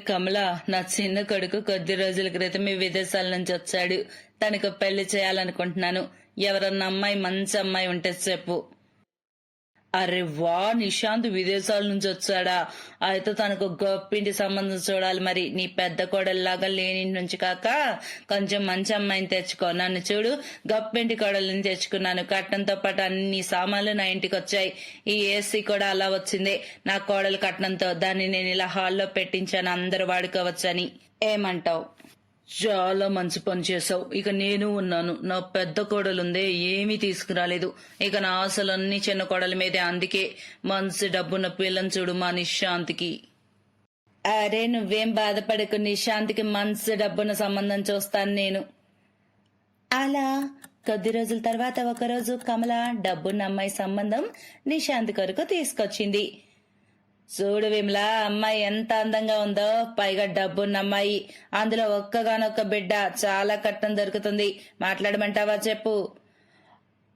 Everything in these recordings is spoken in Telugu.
కమల, నా చిన్న కొడుకు కొద్ది రోజుల క్రితమే విదేశాల నుంచి వచ్చాడు. తనకు పెళ్లి చేయాలనుకుంటున్నాను. ఎవరన్నా అమ్మాయి మంచి అమ్మాయి ఉంటే చెప్పు. అరే వా, నిశాంత్ విదేశాల నుంచి వచ్చాడా? అయితే తనకు గొప్పింటి సంబంధం చూడాలి. మరి నీ పెద్ద కోడల్లాగా లేనింటి నుంచి కాక కొంచెం మంచి అమ్మాయిని తెచ్చుకో. నన్ను చూడు, గొప్పింటి కోడల్ని తెచ్చుకున్నాను. కట్నంతో పాటు అన్ని సామాన్లు నా ఇంటికి వచ్చాయి. ఈ ఏసీ కూడా అలా వచ్చింది నా కోడలు కట్నంతో. దాన్ని నేను ఇలా హాల్లో పెట్టించాను, అందరూ వాడుకోవచ్చని. ఏమంటావు? చాలా మంచి పని చేసావు. ఇక నేను ఉన్నాను. నా పెద్ద కోడలుందే, ఏమీ తీసుకురాలేదు. ఇక నా ఆశలన్నీ చిన్న కోడల మీదే. అందుకే మంచి డబ్బున్న పిల్లని చూడు మా నిశాంతికి. అరే నువ్వేం బాధపడకు, నిశాంతికి మంచి డబ్బున్న సంబంధం చూస్తాను నేను. అలా కొద్ది రోజుల తర్వాత ఒకరోజు కమల డబ్బున్న అమ్మాయి సంబంధం నిశాంతి కొరకు తీసుకొచ్చింది. చూడు విమల, అమ్మాయి ఎంత అందంగా ఉందో, పైగా డబ్బున్న అమ్మాయి, అందులో ఒక్కగానొక్క బిడ్డ. చాలా కట్నం దొరుకుతుంది. మాట్లాడమంటావా చెప్పు.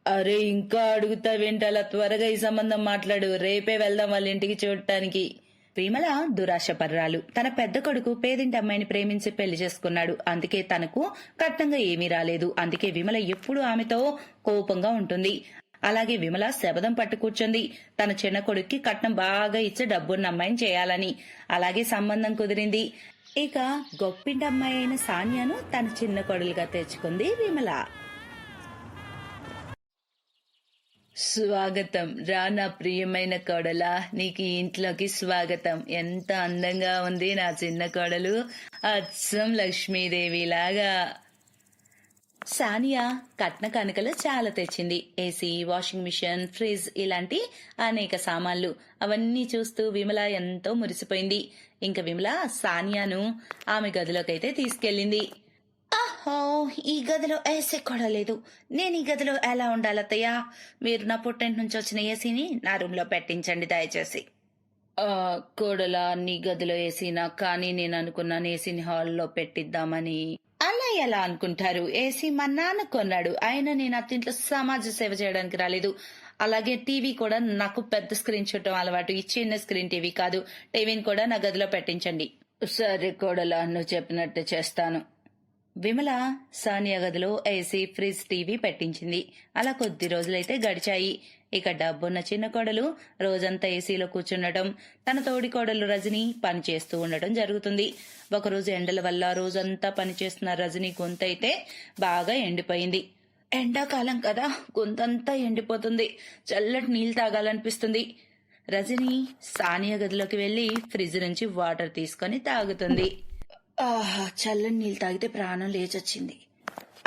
అరే ఇంకా అడుగుతావేంటి? అలా త్వరగా ఈ సంబంధం మాట్లాడు. రేపే వెళ్దాం వాళ్ళ ఇంటికి చూడటానికి. విమల దురాశపర్రాలు. తన పెద్ద కొడుకు పేదింటి అమ్మాయిని ప్రేమించి పెళ్లి చేసుకున్నాడు. అందుకే తనకు కట్నంగా ఏమీ రాలేదు. అందుకే విమల ఎప్పుడూ ఆమెతో కోపంగా ఉంటుంది. అలాగే విమల శబదం పట్టు కూర్చుంది, తన చిన్న కొడుక్కి కట్నం బాగా ఇచ్చి డబ్బున్న అమ్మాయిని చేయాలని. అలాగే సంబంధం కుదిరింది. ఇక గొప్పింటి అమ్మాయి అయిన సానియాను తన చిన్న కొడులుగా తెచ్చుకుంది విమల. స్వాగతం రా నా ప్రియమైన కోడలా, నీకు ఇంట్లోకి స్వాగతం. ఎంత అందంగా ఉంది నా చిన్న కోడలు, అచ్చం లక్ష్మీదేవిలాగా. సానియా కట్న కానుకలు చాలా తెచ్చింది. ఏసీ, వాషింగ్ మిషన్, ఫ్రిడ్జ్ ఇలాంటి అనేక సామాన్లు. అవన్నీ చూస్తూ విమల ఎంతో మురిసిపోయింది. ఇంక విమల సానియాను ఆమె గదిలోకైతే తీసుకెళ్లింది. ఆహో, ఈ గదిలో ఏసీ కూడా లేదు. నేను ఈ గదిలో ఎలా ఉండాలత్తయ్యా? మీరు నా పుట్టింటి నుంచి వచ్చిన ఏసీని నా రూమ్ లో పెట్టించండి దయచేసి. కోడలా, నీ గదిలో ఏసీనా? కానీ నేను అనుకున్నాను ఏసీని హాల్లో పెట్టిద్దామని. అలా ఎలా అనుకుంటారు? ఏసీ మా నాన్న కొన్నాడు. ఆయన నేను అత్తింట్లో సమాజ సేవ చేయడానికి రాలేదు. అలాగే టీవీ కూడా నాకు పెద్ద స్క్రీన్ చూడటం అలవాటు. ఈ చిన్న స్క్రీన్ టీవీ కాదు. టీవీని కూడా నా గదిలో పెట్టించండి. సరే కోడలా, నువ్వు చెప్పినట్టు చేస్తాను. విమల సానియా గదిలో ఏసీ, ఫ్రిడ్జ్, టీవీ పెట్టించింది. అలా కొద్ది రోజులైతే గడిచాయి. ఇక డబ్బున్న చిన్న కోడలు రోజంతా ఏసీలో కూర్చుండటం, తన తోడి కోడలు రజని పని చేస్తూ ఉండటం జరుగుతుంది. ఒకరోజు ఎండల వల్ల రోజంతా పనిచేస్తున్న రజని గొంతైతే బాగా ఎండిపోయింది. ఎండాకాలం కదా, గొంతంతా ఎండిపోతుంది. చల్లటి నీళ్లు తాగాలనిపిస్తుంది. రజని సానియా గదిలోకి వెళ్లి ఫ్రిడ్జ్ నుంచి వాటర్ తీసుకుని తాగుతుంది. ఆహా, చల్లని నీళ్ళు తాగితే ప్రాణం లేచొచ్చింది.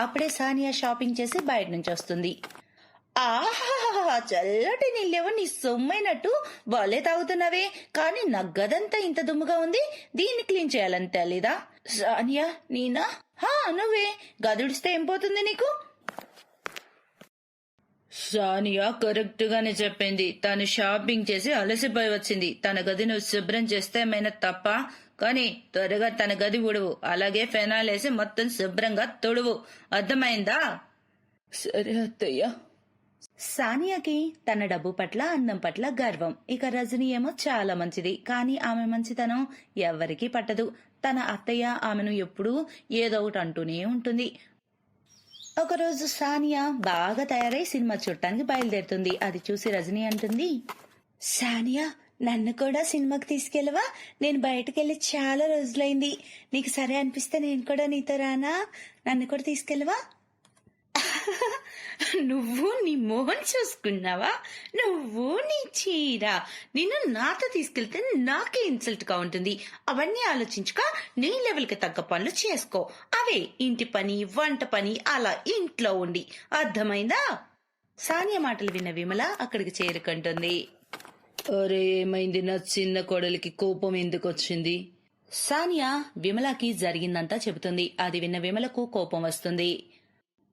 అప్పుడే సానియా షాపింగ్ చేసి బయట నుంచి వస్తుంది. ఆహా, చల్లటి నీళ్ళేవో నీ సొమ్మైనట్టు బాలే తాగుతున్నావే. కానీ నా గదంతా ఇంత దుమ్ముగా ఉంది, దీన్ని క్లీన్ చేయాలని తెలీదా? సానియా నీనా? నువ్వే. గదుడిస్తే ఏం పోతుంది నీకు? సానియా కరెక్ట్ గానే చెప్పింది. తను షాపింగ్ చేసి అలసిపోయి వచ్చింది. తన గది నువ్వు శుభ్రం చేస్తే ఏమైనా తప్ప? కానీ త్వరగా తన గది ఉడువు. అలాగే ఫెనాల్ వేసి మొత్తం శుభ్రంగా తొడువు. అర్థమైందా? సరే అత్తయ్య. సానియాకి తన డబ్బు పట్ల, అందం పట్ల గర్వం. ఇక రజని ఏమో చాలా మంచిది. కానీ ఆమె మంచితనం ఎవ్వరికీ పట్టదు. తన అత్తయ్య ఆమెను ఎప్పుడూ ఏదో ఒకటి అంటూనే ఉంటుంది. ఒకరోజు సానియా బాగా తయారై సినిమా చూడటానికి బయలుదేరుతుంది. అది చూసి రజని అంటుంది, సానియా నన్ను కూడా సినిమాకి తీసుకెళ్ళవా? నేను బయటకెళ్ళి చాలా రోజులైంది. నీకు సరే అనిపిస్తే నేను కూడా నీతో రానా? నన్ను కూడా తీసుకెళ్ళవా? నువ్వు నీ మోహన్ చూసుకున్నావా? నువ్వు నీ చీర. నిన్ను నాతో తీసుకెళ్తే నాకే ఇన్సల్ట్ గా ఉంటుంది. అవన్నీ ఆలోచించుక నీ లెవెల్ కి తగ్గ పనులు చేసుకో. అవే ఇంటి పని, వంట పని, అలా ఇంట్లో ఉండి. అర్థమైందా? సానియా మాటలు విన్న విమల అక్కడికి చేరుకుంటుంది. అరే ఏమైంది? నా చిన్న కోడలికి కోపం ఎందుకు వచ్చింది? సానియా విమలకి జరిగిందంతా చెబుతుంది. అది విన్న విమలకు కోపం వస్తుంది.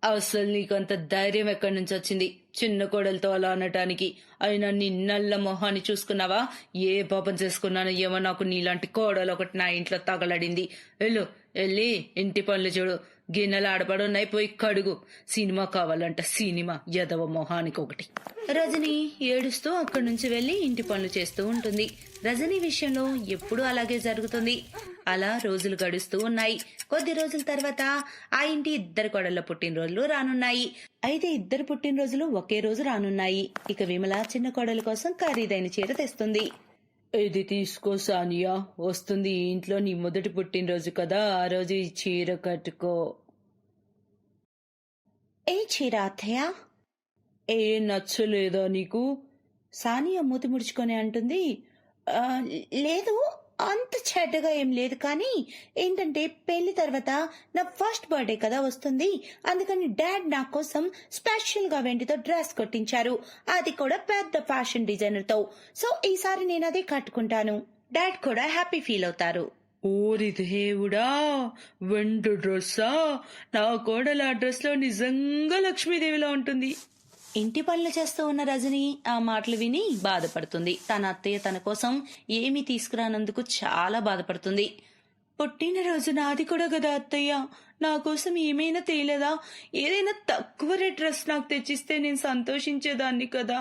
అసలు నీకంత ధైర్యం ఎక్కడి నుంచి వచ్చింది చిన్న కోడలతో అలా అనటానికి? అయినా నీ నల్ల మొహాన్ని చూసుకున్నావా? ఏ పాపం చేసుకున్నానో ఏమో, నాకు నీలాంటి కోడలు ఒకటి నా ఇంట్లో తగలడింది. వెళ్ళు, వెళ్ళి ఇంటి పనులు చూడు. గిన్నెలు ఆడపడున్నాయి, పోయి కడుగు. సినిమా కావాలంట, సినిమా యదవ మొహానికి ఒకటి. రజని ఏడుస్తూ అక్కడి నుంచి వెళ్లి ఇంటి పనులు చేస్తూ ఉంటుంది. రజని విషయంలో ఎప్పుడూ అలాగే జరుగుతుంది. అలా రోజులు గడుస్తూ ఉన్నాయి. కొద్ది రోజుల తర్వాత ఆ ఇంటి ఇద్దరు కోడళ్ల పుట్టినరోజులు రానున్నాయి. అయితే ఇద్దరు పుట్టినరోజులు ఒకే రోజు రానున్నాయి. ఇక విమల చిన్న కోడల కోసం ఖరీదైన చీర తెస్తుంది. ఇది తీసుకో సానియా, వస్తుంది ఈ ఇంట్లో నీ మొదటి పుట్టినరోజు కదా, ఆ రోజు ఈ చీర కట్టుకో. ఏ చీర అత్తయ్య? ఏ నచ్చలేదా నీకు? సానియా మూతి ముడుచుకొని అంటుంది. లేదు, అంత చెడ్డగా ఏం లేదు, కానీ ఏంటంటే పెళ్లి తర్వాత నా ఫస్ట్ బర్త్డే కదా వస్తుంది, అందుకని డాడ్ నా కోసం స్పెషల్ గా వెండితో డ్రెస్ కొట్టించారు, అది కూడా పెద్ద ఫ్యాషన్ డిజైనర్ తో. సో ఈసారి నేను అదే కట్టుకుంటాను. డాడ్ కూడా హ్యాపీ ఫీల్ అవుతారు. ఓరి దేవుడా, వెండి డ్రెస్సా? నా కోడలు ఆ డ్రెస్ లో నిజంగా లక్ష్మీదేవిలా ఉంటుంది. ఇంటి పనులు చేస్తూ ఉన్న రజని ఆ మాటలు విని బాధపడుతుంది. తన అత్తయ్య తన కోసం ఏమీ తీసుకురానందుకు చాలా బాధపడుతుంది. పుట్టినరోజు నాది కూడా కదా అత్తయ్య, నా కోసం ఏమైనా తేలేదా? ఏదైనా తక్కువ రేట్ డ్రెస్ నాకు తెచ్చిస్తే నేను సంతోషించేదాన్ని కదా.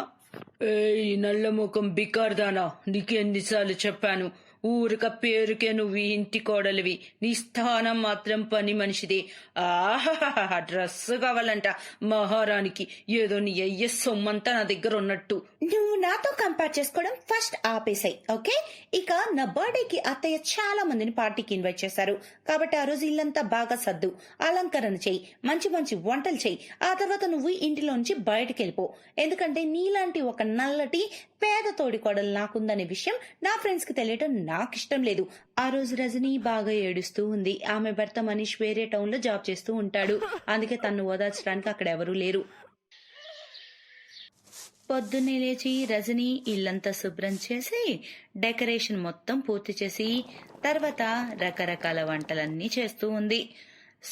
ఈ నల్ల ముఖం బికార్దానా, నీకు ఎన్నిసార్లు చెప్పాను, ఊరిక పేరుకే నువ్వు ఇంటి కోడలివి, నీ స్థానం మాత్రం పని మనిషిది. ఆహా, డ్రెస్ కావాలంట మహారానికి, ఏదో నీ అయ్యే సొమ్మంతా నా దగ్గర ఉన్నట్టు. నువ్వు నాతో కంపేర్ చేసుకోవడం ఫస్ట్ ఆపేసాయి, ఓకే? ఇక నా బర్త్డేకి అత్తయ్య చాలా మందిని పార్టీకి ఇన్వైట్ చేశారు, కాబట్టి ఆ రోజు ఇల్లంతా బాగా సర్దు, అలంకరణ చెయ్యి, మంచి మంచి వంటలు చెయ్యి. ఆ తర్వాత నువ్వు ఇంటిలోంచి బయటకు వెళ్ళిపో, ఎందుకంటే నీలాంటి ఒక నల్లటి పేద తోడి కోడలు నాకుందనే విషయం నా ఫ్రెండ్స్ కి తెలియటం నాకు ఇష్టం లేదు. ఆ రోజు రజని బాగా ఏడుస్తూ ఉంది. ఆమె భర్త మనీష్ వేరే టౌన్ లో జాబ్ చేస్తూ ఉంటాడు, అందుకే తన్ను ఓదార్చడానికి అక్కడ ఎవరూ లేరు. పొద్దున్నే లేచి రజని ఇల్లంతా శుభ్రం చేసి డెకరేషన్ మొత్తం పూర్తి చేసి తర్వాత రకరకాల వంటలన్నీ చేస్తూ ఉంది.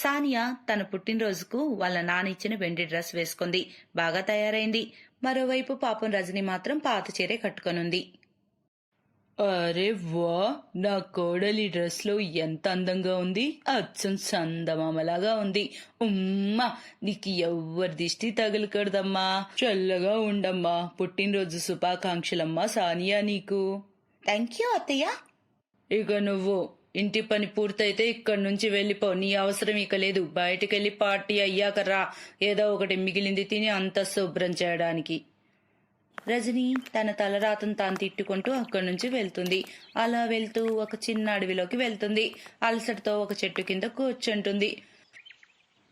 సానియా తన పుట్టినరోజుకు వాళ్ళ నాన్న ఇచ్చిన వెండి డ్రెస్ వేసుకుంది, బాగా తయారైంది. మరోవైపు పాపం రజని మాత్రం పాత చీరే కట్టుకొనుంది. అరే వా, నా కోడలి డ్రెస్ లో ఎంత అందంగా ఉంది, అచ్చం చందమామలాగా ఉంది. ఉమ్మా, నీకు ఎవ్వరి దిష్టి తగలకూడదమ్మా, చల్లగా ఉండమ్మా. పుట్టినరోజు శుభాకాంక్షలమ్మా సానియా నీకు. థ్యాంక్ యూ అత్తయ్య. ఇక నువ్వు ఇంటి పని పూర్తయితే ఇక్కడి నుంచి వెళ్ళిపో, నీ అవసరం ఇక లేదు. బయటకెళ్లి పార్టీ అయ్యాక రా, ఏదో ఒకటి మిగిలింది తిని అంత శుభ్రం చేయడానికి. రజని తన తలరాతను తాను తిట్టుకుంటూ అక్కడి నుంచి వెళ్తుంది. అలా వెళ్తూ ఒక చిన్న అడవిలోకి వెళ్తుంది. అలసటతో ఒక చెట్టు కింద కూర్చుంటుంది.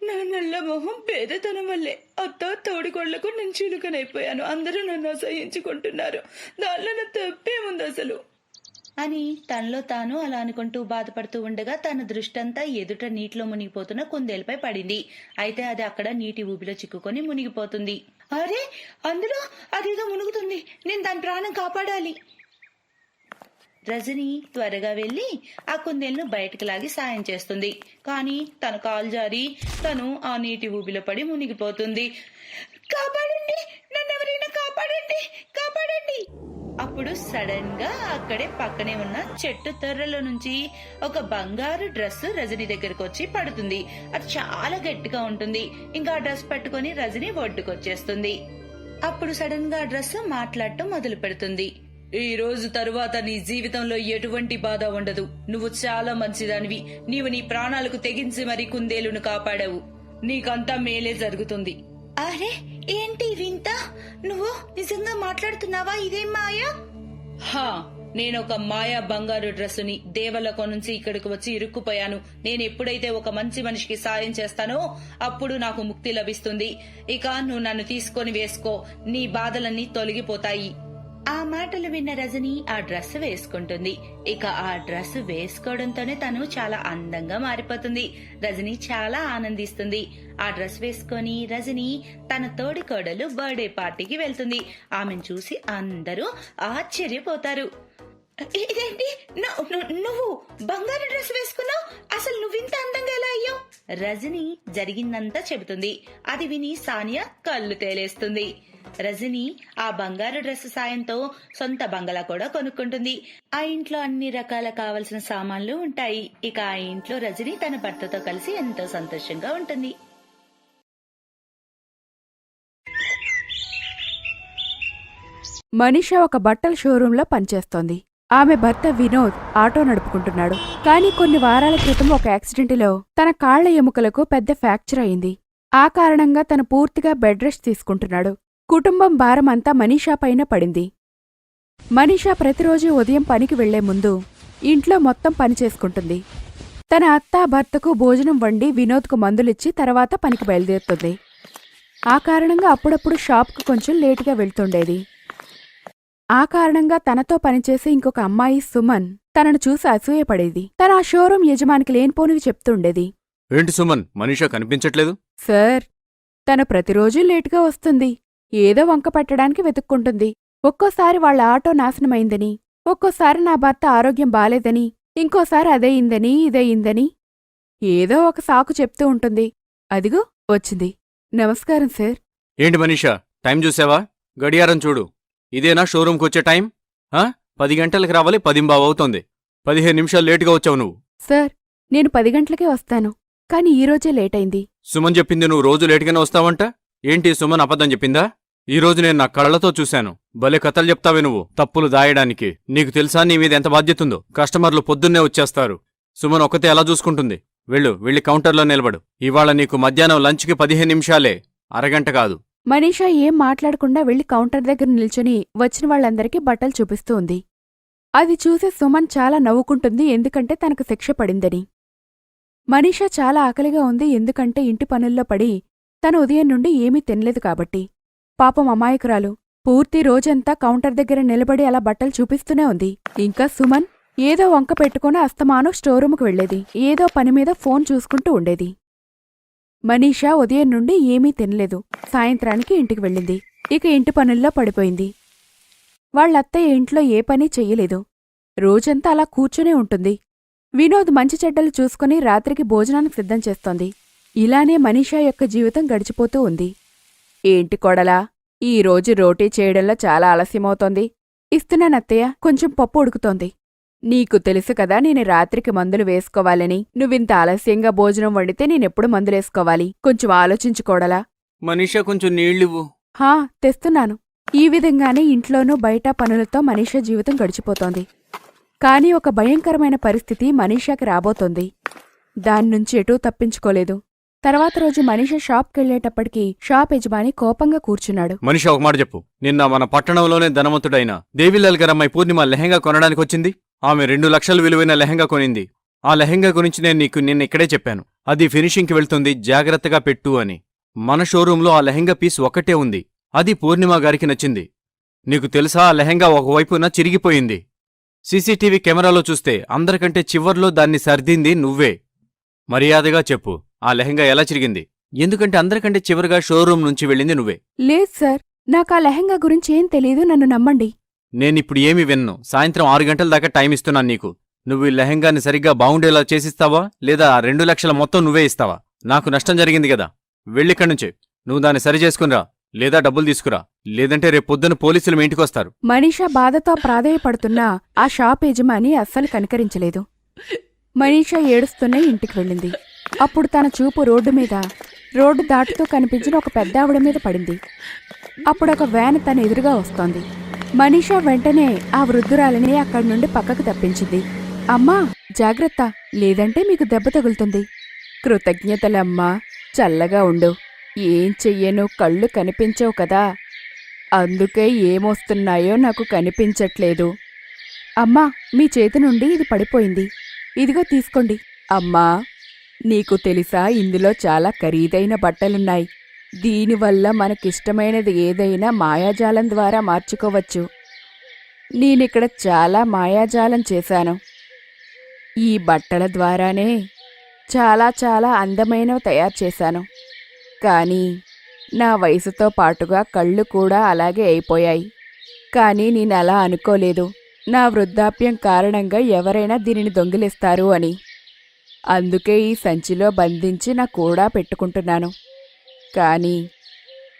నా నల్ల మొహం పేదతనం వల్లే అత్త తోడికోళ్లకు నేను చిలుకనైపోయాను, అందరూ నన్ను అసహించుకుంటున్నారు, దానిలో నా తప్పేముంది అసలు అని తనలో తాను అలా అనుకుంటూ బాధపడుతూ ఉండగా తన దృష్టంతా ఎదుట నీటిలో మునిగిపోతున్న కుందేలుపై పడింది. అయితే అది అక్కడ నీటి ఊబిలో చిక్కుకొని మునిగిపోతుంది. అరే, అందులో అదేదో మునుగుతుంది, నేను దాని ప్రాణం కాపాడాలి. రజని త్వరగా వెళ్లి ఆ కుందేలును బయటకు లాగి సాయం చేస్తుంది. కానీ తన కాలు జారి తను ఆ నీటి ఊబిలో పడి మునిగిపోతుంది. కాపాడండి, నన్నెవరైనా కాపాడండి, కాపాడండి. అప్పుడు సడన్ గా అక్కడే పక్కనే ఉన్న చెట్టు తొర్రలో నుంచి ఒక బంగారు డ్రెస్ రజని దగ్గరకు వచ్చి పడుతుంది. అది చాలా గట్టిగా ఉంటుంది. ఇంకా ఆ డ్రెస్ పట్టుకుని రజని ఒడ్డుకొచ్చేస్తుంది. అప్పుడు సడన్ గా ఆ డ్రెస్ మాట్లాడటం మొదలు పెడుతుంది. ఈ రోజు తరువాత నీ జీవితంలో ఎటువంటి బాధ ఉండదు, నువ్వు చాలా మంచిదానివి, నీవు నీ ప్రాణాలకు తెగించి మరీ కుందేలును కాపాడావు, నీకంతా మేలే జరుగుతుంది. అరే, ఏంటి వింత, నువ్వు నిజంగా మాట్లాడుతున్నావా? ఇదేం మాయా? హా, నేనొక మాయా బంగారు డ్రెస్సుని దేవలోకం నుంచి ఇక్కడికి వచ్చి ఇరుక్కుపోయాను. నేను ఎప్పుడైతే ఒక మంచి మనిషికి సాయం చేస్తానో అప్పుడు నాకు ముక్తి లభిస్తుంది. ఇక నువ్వు నన్ను తీసుకొని వేసుకో, నీ బాధలన్నీ తొలగిపోతాయి. ఆ మాటలు విన్న రజని ఆ డ్రెస్ వేసుకుంటుంది. ఇక ఆ డ్రెస్ వేసుకోవడంతోనే తను చాలా అందంగా మారిపోతుంది. రజని చాలా ఆనందిస్తుంది. ఆ డ్రెస్ వేసుకొని రజని తన తోడి కోడలు బర్త్డే పార్టీకి వెళ్తుంది. ఆమెను చూసి అందరూ ఆశ్చర్యపోతారు. ఇదేంటి, నువ్వు బంగారు డ్రెస్ వేసుకున్నావు, అసలు నువ్వింత అందంగా ఎలా అయ్యావు? రజని జరిగిందంతా చెబుతుంది. అది విని సానియా కళ్ళు తేలేస్తుంది. రజని ఆ బంగారు డ్రెస్ సాయంతో సొంత బంగళా కూడా కొనుక్కుంటుంది. ఆ ఇంట్లో అన్ని రకాల కావలసిన సామాన్లు ఉంటాయి. ఇక ఆ ఇంట్లో రజని తన భర్తతో కలిసి ఎంతో సంతోషంగా ఉంటుంది. మనీషా ఒక బట్టల షోరూంలో పనిచేస్తోంది. ఆమె భర్త వినోద్ ఆటో నడుపుకుంటున్నాడు. కానీ కొన్ని వారాల క్రితం ఒక యాక్సిడెంటులో తన కాళ్ల ఎముకలకు పెద్ద ఫ్రాక్చర్ అయింది. ఆ కారణంగా తను పూర్తిగా బెడ్ రెస్ట్ తీసుకుంటున్నాడు. కుటుంబం భారమంతా మనీషా పైన పడింది. మనీషా ప్రతిరోజు ఉదయం పనికి వెళ్లే ముందు ఇంట్లో మొత్తం పని చేసుకుంటుంది. తన అత్తా భర్తకు భోజనం వండి వినోద్కు మందులిచ్చి తర్వాత పనికి బయలుదేరుతుంది. ఆ కారణంగా అప్పుడప్పుడు షాప్కు కొంచెం లేటుగా వెళ్తుండేది. ఆ కారణంగా తనతో పనిచేసే ఇంకొక అమ్మాయి సుమన్ తనను చూసి అసూయపడేది. తన ఆ షోరూం యజమానికి లేనిపోనివి చెప్తుండేది. ఏంటి సుమన్, మనీషా కనిపించట్లేదు? సార్, తను ప్రతిరోజూ లేటుగా వస్తుంది. ఏదో వంక పెట్టడానికి వెతుక్కుంటుంది. ఒక్కోసారి వాళ్ళ ఆటో నాశనమైందని, ఒక్కోసారి నా భర్త ఆరోగ్యం బాలేదని, ఇంకోసారి అదేయిందని ఇదేయిందని ఏదో ఒక సాకు చెప్తూ ఉంటుంది. అదిగో వచ్చింది. నమస్కారం సార్. ఏంటి మనీషా, టైం చూసావా? గడియారం చూడు. ఇదేనా షోరూంకి వచ్చే టైం? 10 గంటలకు రావాలి, 10:15 అవుతోంది. 15 నిమిషాలు లేటుగా వచ్చావు నువ్వు. సార్, నేను 10 గంటలకే వస్తాను, కాని ఈరోజే లేటైంది. సుమన్ చెప్పింది నువ్వు రోజు లేటుగానే వస్తావంట. ఏంటి సుమన్ అబద్ధం చెప్పిందా? ఈరోజు నేను నా కళ్ళతో చూశాను. భలే కథలు చెప్తావే నువ్వు, తప్పులు దాయడానికి. నీకు తెలుసా నీ మీద ఎంత బాధ్యతుందో? కస్టమర్లు పొద్దున్నే వచ్చేస్తారు. సుమన్ ఒక్కతే ఎలా చూసుకుంటుంది? వెళ్ళి కౌంటర్లో నిలబడు. ఇవాళ నీకు మధ్యాహ్నం లంచ్కి 15 నిమిషాలే, అరగంట కాదు. మనీషా ఏం మాట్లాడకుండా వెళ్లి కౌంటర్ దగ్గర నిల్చుని వచ్చిన వాళ్ళందరికీ బట్టలు చూపిస్తూ ఉంది. అది చూసి సుమన్ చాలా నవ్వుకుంటుంది, ఎందుకంటే తనకు శిక్ష పడిందని. మనీషా చాలా ఆకలిగా ఉంది, ఎందుకంటే ఇంటి పనుల్లో పడి తను ఉదయం నుండి ఏమీ తినలేదు కాబట్టి. పాపం అమాయకురాలు పూర్తి రోజంతా కౌంటర్ దగ్గర నిలబడి అలా బట్టలు చూపిస్తూనే ఉంది. ఇంకా సుమన్ ఏదో వంక పెట్టుకుని అస్తమానం స్టోరూముకు వెళ్లేది. ఏదో పనిమీద ఫోన్ చూసుకుంటూ ఉండేది. మనీషా ఉదయం నుండి ఏమీ తినలేదు. సాయంత్రానికి ఇంటికి వెళ్ళింది. ఇక ఇంటి పనుల్లో పడిపోయింది. వాళ్ళత్తయ్య ఇంట్లో ఏ పని చెయ్యలేదు. రోజంతా అలా కూర్చునే ఉంటుంది. వినోద్ మంచి చెడ్డలు చూసుకుని రాత్రికి భోజనానికి సిద్ధం చేస్తోంది. ఇలానే మనీషా యొక్క జీవితం గడిచిపోతూ ఉంది. ఏంటి కొడలా, ఈరోజు రోటీ చేయడంలో చాలా ఆలస్యమవుతోంది. ఇస్తున్నానత్తయ్య, కొంచెం పప్పు ఉడుకుతోంది. నీకు తెలుసు కదా నేను రాత్రికి మందులు వేసుకోవాలని. నువ్వింత ఆలస్యంగా భోజనం వండితే నేనెప్పుడు మందులేసుకోవాలి? కొంచెం ఆలోచించుకోడలా. మనీషా కొంచెం నీళ్ళివ్వు. హా, తెస్తున్నాను. ఈ విధంగానే ఇంట్లోనూ బయట పనులతో మనీషా జీవితం గడిచిపోతోంది. కాని ఒక భయంకరమైన పరిస్థితి మనీషాకి రాబోతోంది. దాన్నుంచి ఎటూ తప్పించుకోలేదు. తర్వాత రోజు మనీషా షాప్కెళ్లేటప్పటికి షాప్ యజమాని కోపంగా కూర్చున్నాడు. మనీషా, ఒక మాట చెప్పు. నిన్న మన పట్టణంలోనే ధనవంతుడైన దేవిలాల్ గారమ్మాయి పూర్ణిమ లెహంగా కొనడానికొచ్చింది. ఆమె 2 లక్షలు విలువైన లెహంగా కొనింది. ఆ లెహంగా గురించి నేను నీకు నిన్న ఇక్కడే చెప్పాను. అది ఫినిషింగ్కి వెళ్తుంది, జాగ్రత్తగా పెట్టు అని. మన షోరూంలో ఆ లెహంగా పీస్ ఒక్కటే ఉంది. అది పూర్ణిమ గారికి నచ్చింది. నీకు తెలుసా, ఆ లెహంగా ఒకవైపున చిరిగిపోయింది. సీసీటీవీ కెమెరాలో చూస్తే అందరికంటే చివర్లో దాన్ని సర్దింది నువ్వే. మర్యాదగా చెప్పు, ఆ లెహంగా ఎలా చిరిగింది? ఎందుకంటే అందరికంటే చివరిగా షోరూం నుంచి వెళ్ళింది నువ్వే. లేదు సార్, నాకా లెహంగా గురించి ఏం తెలీదు, నన్ను నమ్మండి. నేనిప్పుడు ఏమి విన్ను. సాయంత్రం 6 గంటల దాకా టైం ఇస్తున్నాను నీకు. నువ్వు ఈ లెహంగాని సరిగ్గా బాగుండేలా చేసిస్తావా, లేదా 2 లక్షల మొత్తం నువ్వే ఇస్తావా? నాకు నష్టం జరిగింది కదా, వెళ్ళిక్కడ్నుంచి. నువ్వు దాన్ని సరిచేసుకునిరా, లేదా డబ్బులు తీసుకురా, లేదంటే రేపొద్దున పోలీసులు మీ ఇంటికొస్తారు. మనీషా బాధతో ప్రాధేయపడుతున్నా ఆ షాప్ యజమాని అస్సలు కనికరించలేదు. మనీషా ఏడుస్తూనే ఇంటికి వెళ్ళింది. అప్పుడు తన చూపు రోడ్డు దాటుతూ కనిపించిన ఒక పెద్దావిడ మీద పడింది. అప్పుడొక వ్యాన్ తన ఎదురుగా వస్తోంది. మనీషా వెంటనే ఆ వృద్ధురాలిని అక్కడి నుండి పక్కకు తప్పించింది. అమ్మా, జాగ్రత్త, లేదంటే మీకు దెబ్బ తగులుతుంది. కృతజ్ఞతలమ్మా, చల్లగా ఉండు. ఏం చెయ్యను, కళ్ళు కనిపించవు కదా, అందుకే ఏమొస్తున్నాయో నాకు కనిపించట్లేదు. అమ్మా, మీ చేతి నుండి ఇది పడిపోయింది, ఇదిగో తీసుకోండి. అమ్మా, నీకు తెలుసా, ఇందులో చాలా ఖరీదైన బట్టలున్నాయి. దీనివల్ల మనకిష్టమైనది ఏదైనా మాయాజాలం ద్వారా మార్చుకోవచ్చు. నేనిక్కడ చాలా మాయాజాలం చేశాను. ఈ బట్టల ద్వారానే చాలా అందమైనవి తయారు చేశాను. కానీ నా వయసుతో పాటుగా కళ్ళు కూడా అలాగే అయిపోయాయి. కానీ నేనలా అనుకోలేదు, నా వృద్ధాప్యం కారణంగా ఎవరైనా దీనిని దొంగిలిస్తారు అని. అందుకే ఈ సంచిలో బంధించి నా కూడా పెట్టుకుంటున్నాను. కానీ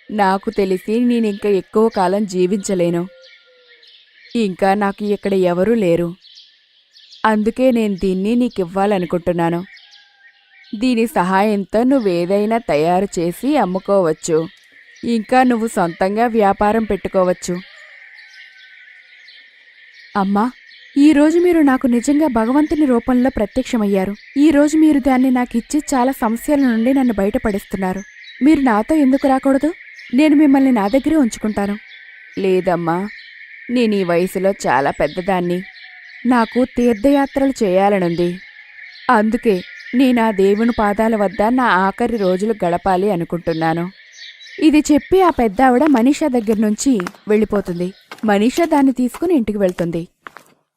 నాకు తెలిసి నేనింక ఎక్కువ కాలం జీవించలేను. ఇంకా నాకు ఇక్కడ ఎవరూ లేరు. అందుకే నేను దీన్ని నీకివ్వాలనుకుంటున్నాను. దీని సహాయంతో నువ్వేదైనా తయారు చేసి అమ్ముకోవచ్చు. ఇంకా నువ్వు సొంతంగా వ్యాపారం పెట్టుకోవచ్చు. అమ్మా, ఈరోజు మీరు నాకు నిజంగా భగవంతుని రూపంలో ప్రత్యక్షమయ్యారు. ఈరోజు మీరు దాన్ని నాకిచ్చి చాలా సమస్యల నుండి నన్ను బయటపడిస్తున్నారు. మీరు నాతో ఎందుకు రాకూడదు? నేను మిమ్మల్ని నా దగ్గరే ఉంచుకుంటాను. లేదమ్మా, నేను ఈ వయసులో చాలా పెద్దదాన్ని. నాకు తీర్థయాత్రలు చేయాలనుంది. అందుకే నేను ఆ దేవుని పాదాల వద్ద నా ఆఖరి రోజులు గడపాలి అనుకుంటున్నాను. ఇది చెప్పి ఆ పెద్దావిడ మనీషా దగ్గర నుంచి వెళ్ళిపోతుంది. మనీషా దాన్ని తీసుకుని ఇంటికి వెళ్తుంది.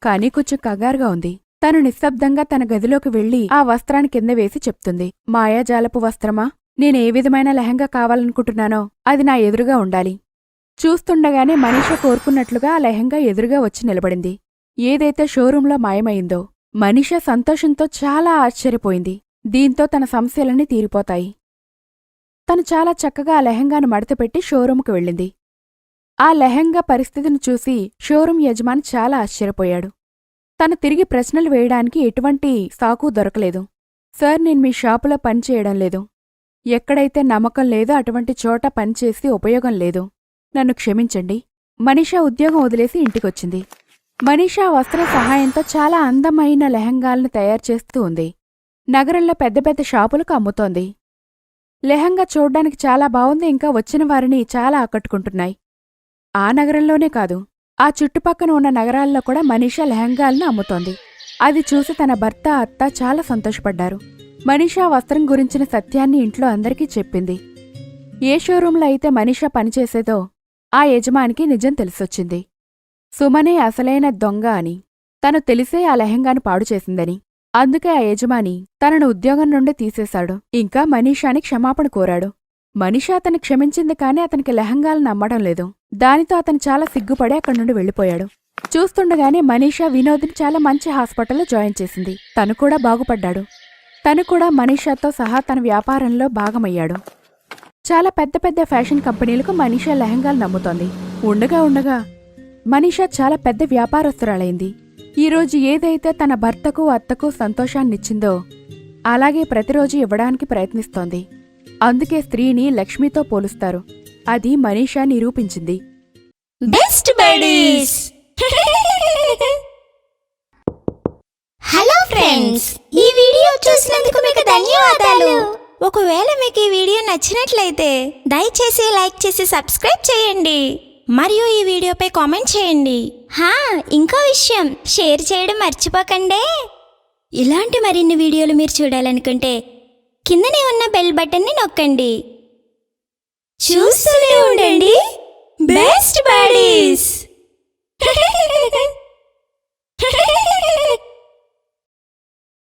కానీ కొంచెం కంగారుగా ఉంది. తను నిశ్శబ్దంగా తన గదిలోకి వెళ్లి ఆ వస్త్రాన్ని కింద వేసి చెప్తుంది. మాయాజాలపు వస్త్రమా, నేనే విధమైన లెహంగా కావాలనుకుంటున్నానో అది నా ఎదురుగా ఉండాలి. చూస్తుండగానే మనీషా కోరుకున్నట్లుగా ఆ లెహంగా ఎదురుగా వచ్చి నిలబడింది. ఏదైతే షోరూంలో మాయమైందో మనీషా సంతోషంతో చాలా ఆశ్చర్యపోయింది. దీంతో తన సమస్యలన్నీ తీరిపోతాయి. తను చాలా చక్కగా ఆ లెహంగాను మడతపెట్టి షోరూంకు వెళ్ళింది. ఆ లెహంగా పరిస్థితిని చూసి షోరూం యజమాని చాలా ఆశ్చర్యపోయాడు. తను తిరిగి ప్రశ్నలు వేయడానికి ఎటువంటి సాకు దొరకలేదు. సార్, నేను మీ షాపులో పనిచేయడం లేదు. ఎక్కడైతే నమ్మకం లేదో అటువంటి చోట పనిచేసి ఉపయోగం లేదు. నన్ను క్షమించండి. మనీషా ఉద్యోగం వదిలేసి ఇంటికొచ్చింది. మనీషా వస్త్ర సహాయంతో చాలా అందమైన లెహంగాలను తయారు చేస్తూ ఉంది. నగరంలో పెద్ద పెద్ద షాపులకు అమ్ముతోంది. లెహంగా చూడ్డానికి చాలా బావుంది. ఇంకా వచ్చిన వారిని చాలా ఆకట్టుకుంటున్నాయి. ఆ నగరంలోనే కాదు, ఆ చుట్టుపక్కన ఉన్న నగరాల్లో కూడా మనీషా లెహంగాలను అమ్ముతోంది. అది చూసి తన భర్త, అత్త చాలా సంతోషపడ్డారు. మనీషా వస్త్రం గురించిన సత్యాన్ని ఇంట్లో అందరికీ చెప్పింది. ఏ షోరూంలో అయితే మనీషా పనిచేసేదో ఆ యజమానికి నిజం తెలిసొచ్చింది. సుమనే అసలైన దొంగ అని, తను తెలిసే ఆ లెహంగాను పాడు చేసిందని. అందుకే ఆ యజమాని తనను ఉద్యోగం నుండి తీసేశాడు. ఇంకా మనీషాని క్షమాపణ కోరాడు. మనీషా అతన్ని క్షమించింది, కానీ అతనికి లెహంగాలను నమ్మడం లేదు. దానితో అతను చాలా సిగ్గుపడి అక్కడి నుండి వెళ్ళిపోయాడు. చూస్తుండగానే మనీషా వినోద్ని చాలా మంచి హాస్పిటల్లో జాయిన్ చేసింది. తను కూడా బాగుపడ్డాడు. తను కూడా మనీషాతో సహా తన వ్యాపారంలో భాగమయ్యాడు. చాలా పెద్ద పెద్ద ఫ్యాషన్ కంపెనీలకు మనీషా లెహంగాలు నమ్ముతోంది. ఉండగా ఉండగా మనీషా చాలా పెద్ద వ్యాపారస్తురాలైంది. ఈరోజు ఏదైతే తన భర్తకు, అత్తకు సంతోషాన్నిచ్చిందో అలాగే ప్రతిరోజు ఇవ్వడానికి ప్రయత్నిస్తోంది. అందుకే స్త్రీని లక్ష్మితో పోలుస్తారు. అది మనీషా నిరూపించింది. Best buddies. హలో ఫ్రెండ్స్, ఈ వీడియో చూసినందుకు మీకు ధన్యవాదాలు. ఒకవేళ మీకు ఈ వీడియో నచ్చినట్లయితే దయచేసి లైక్ చేసి సబ్స్క్రైబ్ చేయండి మరియు ఈ వీడియోపై కామెంట్ చేయండి. ఇంకో విషయం, షేర్ చేయడం మర్చిపోకండి. ఇలాంటి మరిన్ని వీడియోలు మీరు చూడాలనుకుంటే కిందనే ఉన్న బెల్ బటన్ని నొక్కండి. చూస్తూనే ఉండండి